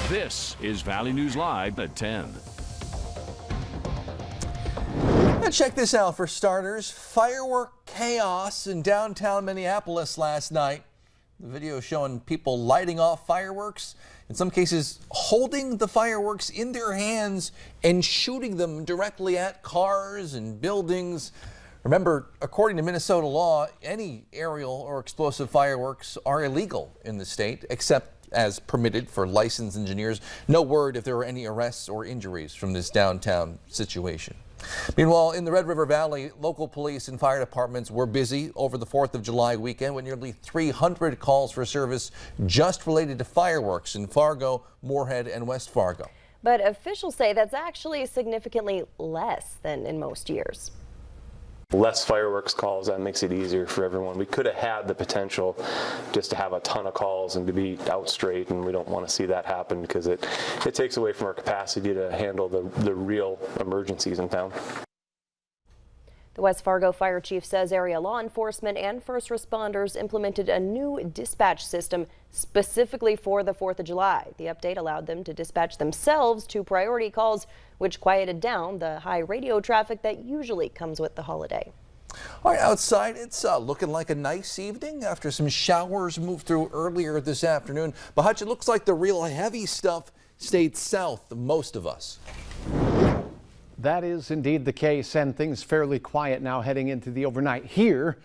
This is Valley News Live at 10. Now check this out for starters. Firework chaos in downtown Minneapolis last night. The video showing people lighting off fireworks, in some cases holding the fireworks in their hands and shooting them directly at cars and buildings. Remember, according to Minnesota law, any aerial or explosive fireworks are illegal in the state, except as permitted for licensed engineers. No word if there were any arrests or injuries from this downtown situation. Meanwhile, in the Red River Valley, local police and fire departments were busy over the 4th of July weekend with nearly 300 calls for service just related to fireworks in Fargo, Moorhead, and West Fargo. But officials say that's actually significantly less than in most years. Less fireworks calls, that makes it easier for everyone. We could have had the potential just to have a ton of calls and to be out straight, and we don't want to see that happen because it takes away from our capacity to handle the real emergencies in town. The West Fargo fire chief says area law enforcement and first responders implemented a new dispatch system specifically for the 4th of July. The update allowed them to dispatch themselves to priority calls, which quieted down the high radio traffic that usually comes with the holiday. All right, outside it's looking like a nice evening after some showers moved through earlier this afternoon. But Hutch, it looks like the real heavy stuff stayed south of most of us. That is indeed the case, and things fairly quiet now heading into the overnight here.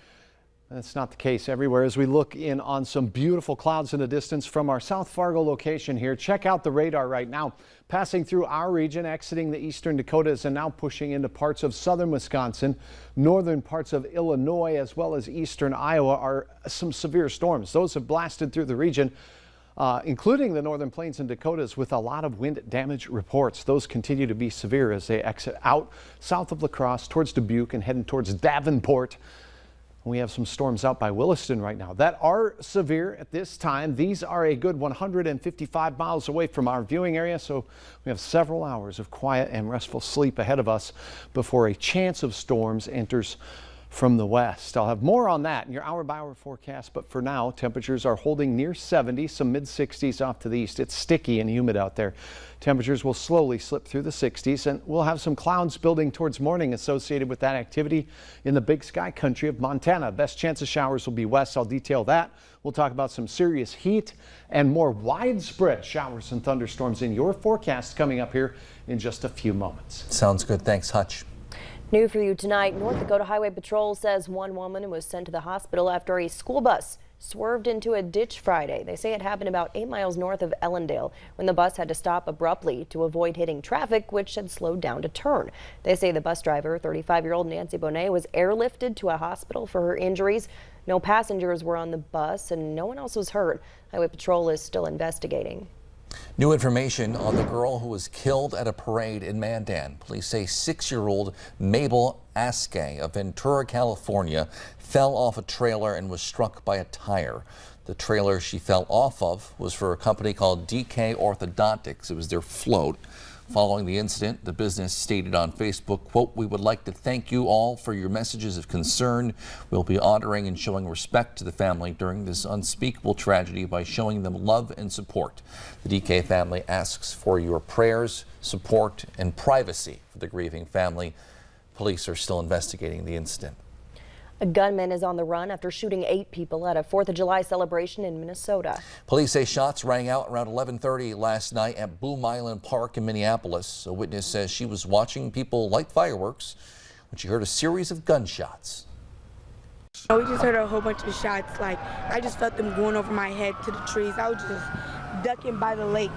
That's not the case everywhere as we look in on some beautiful clouds in the distance from our South Fargo location here. Check out the radar right now. Passing through our region, exiting the eastern Dakotas and now pushing into parts of southern Wisconsin, northern parts of Illinois, as well as eastern Iowa are some severe storms. Those have blasted through the region. Including the northern plains and Dakotas with a lot of wind damage reports. Those continue to be severe as they exit out south of La Crosse towards Dubuque and heading towards Davenport. We have some storms out by Williston right now that are severe at this time. These are a good 155 miles away from our viewing area, so we have several hours of quiet and restful sleep ahead of us before a chance of storms enters from the west. I'll have more on that in your hour-by-hour forecast, but for now, temperatures are holding near 70, some mid-60s off to the east. It's sticky and humid out there. Temperatures will slowly slip through the 60s, and we'll have some clouds building towards morning associated with that activity in the Big Sky country of Montana. Best chance of showers will be west. I'll detail that. We'll talk about some serious heat and more widespread showers and thunderstorms in your forecast coming up here in just a few moments. Sounds good. Thanks, Hutch. New for you tonight, North Dakota Highway Patrol says one woman was sent to the hospital after a school bus swerved into a ditch Friday. They say it happened about 8 miles north of Ellendale when the bus had to stop abruptly to avoid hitting traffic, which had slowed down to turn. They say the bus driver, 35-year-old Nancy Bonet, was airlifted to a hospital for her injuries. No passengers were on the bus and no one else was hurt. Highway Patrol is still investigating. New information on the girl who was killed at a parade in Mandan. Police say 6-year-old Mabel Askey of Ventura, California, fell off a trailer and was struck by a tire. The trailer she fell off of was for a company called DK Orthodontics. It was their float. Following the incident, the business stated on Facebook, quote, "We would like to thank you all for your messages of concern. We'll be honoring and showing respect to the family during this unspeakable tragedy by showing them love and support. The DK family asks for your prayers, support, and privacy for the grieving family." Police are still investigating the incident. A gunman is on the run after shooting 8 people at a 4th of July celebration in Minnesota. Police say shots rang out around 11:30 last night at Boom Island Park in Minneapolis. A witness says she was watching people light fireworks when she heard a series of gunshots. We just heard a whole bunch of shots. Like, I just felt them going over my head to the trees. I was just ducking by the lake.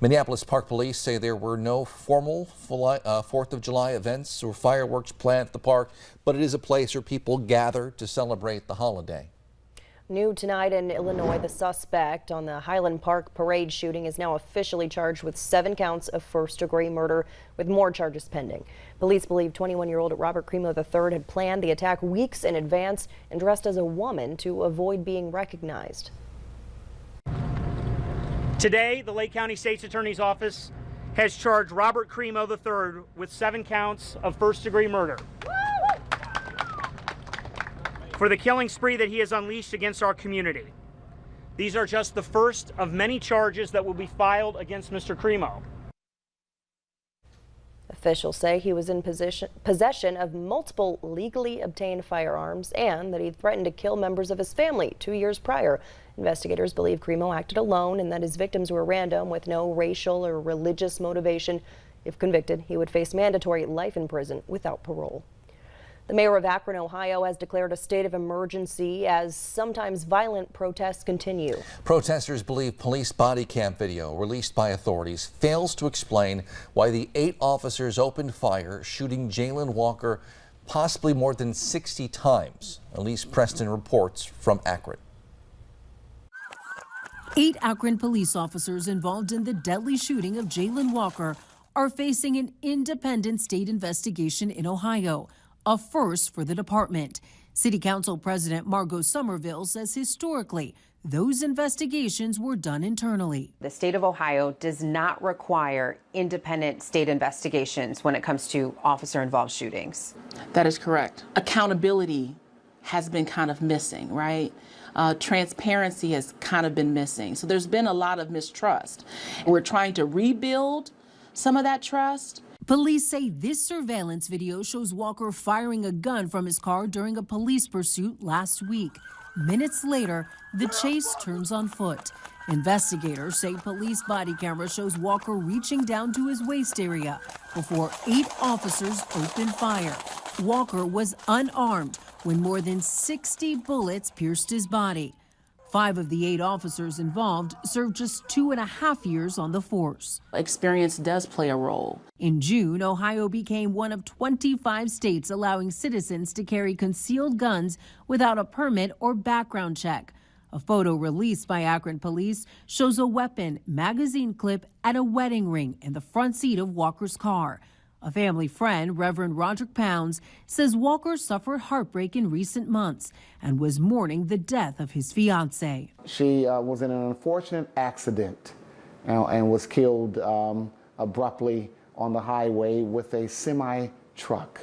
Minneapolis Park Police say there were no formal 4th of July events or fireworks planned at the park, but it is a place where people gather to celebrate the holiday. New tonight in Illinois, the suspect on the Highland Park parade shooting is now officially charged with 7 counts of first-degree murder, with more charges pending. Police believe 21-year-old Robert Cremo III had planned the attack weeks in advance and dressed as a woman to avoid being recognized. Today, the Lake County State's Attorney's Office has charged Robert Cremo III with 7 counts of first-degree murder for the killing spree that he has unleashed against our community. These are just the first of many charges that will be filed against Mr. Cremo. Officials say he was in possession of multiple legally obtained firearms and that he threatened to kill members of his family 2 years prior. Investigators believe Cremo acted alone and that his victims were random with no racial or religious motivation. If convicted, he would face mandatory life in prison without parole. The mayor of Akron, Ohio, has declared a state of emergency as sometimes violent protests continue. Protesters believe police body cam video released by authorities fails to explain why the 8 officers opened fire, shooting Jalen Walker possibly more than 60 times. Elise Preston reports from Akron. 8 Akron police officers involved in the deadly shooting of Jalen Walker are facing an independent state investigation in Ohio, a first for the department. City Council President Margot Somerville says historically, those investigations were done internally. The state of Ohio does not require independent state investigations when it comes to officer-involved shootings. That is correct. Accountability has been kind of missing, right? Transparency has kind of been missing. So there's been a lot of mistrust. We're trying to rebuild some of that trust. Police say this surveillance video shows Walker firing a gun from his car during a police pursuit last week. Minutes later, the chase turns on foot. Investigators say police body camera shows Walker reaching down to his waist area before 8 officers opened fire. Walker was unarmed when more than 60 bullets pierced his body. 5 of the 8 officers involved served just 2.5 years on the force. Experience does play a role. In June, Ohio became one of 25 states allowing citizens to carry concealed guns without a permit or background check. A photo released by Akron police shows a weapon, magazine clip, and a wedding ring in the front seat of Walker's car. A family friend, Reverend Roderick Pounds, says Walker suffered heartbreak in recent months and was mourning the death of his fiancée. She was in an unfortunate accident and was killed abruptly on the highway with a semi-truck.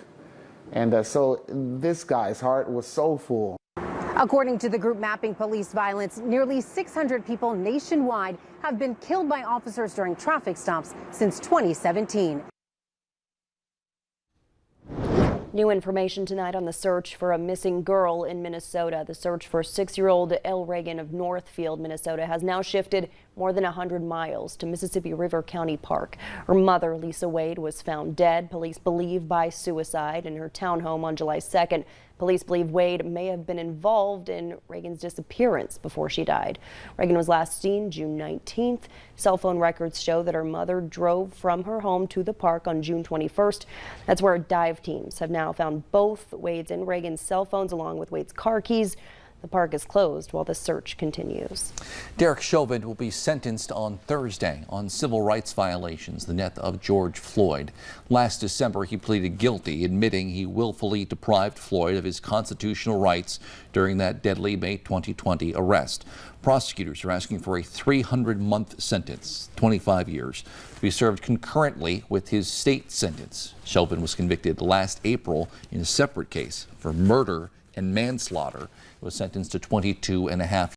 And so this guy's heart was so full. According to the group Mapping Police Violence, nearly 600 people nationwide have been killed by officers during traffic stops since 2017. New information tonight on the search for a missing girl in Minnesota. The search for 6-year-old Elle Reagan of Northfield, Minnesota has now shifted more than 100 miles to Mississippi River County Park. Her mother, Lisa Wade, was found dead, police believe by suicide, in her townhome on July 2nd. Police believe Wade may have been involved in Reagan's disappearance before she died. Reagan was last seen June 19th. Cell phone records show that her mother drove from her home to the park on June 21st. That's where dive teams have now found both Wade's and Reagan's cell phones along with Wade's car keys. The park is closed while the search continues. Derek Chauvin will be sentenced on Thursday on civil rights violations, the death of George Floyd. Last December, he pleaded guilty, admitting he willfully deprived Floyd of his constitutional rights during that deadly May 2020 arrest. Prosecutors are asking for a 300-month sentence, 25 years, to be served concurrently with his state sentence. Chauvin was convicted last April in a separate case for murder and manslaughter. He was sentenced to 22.5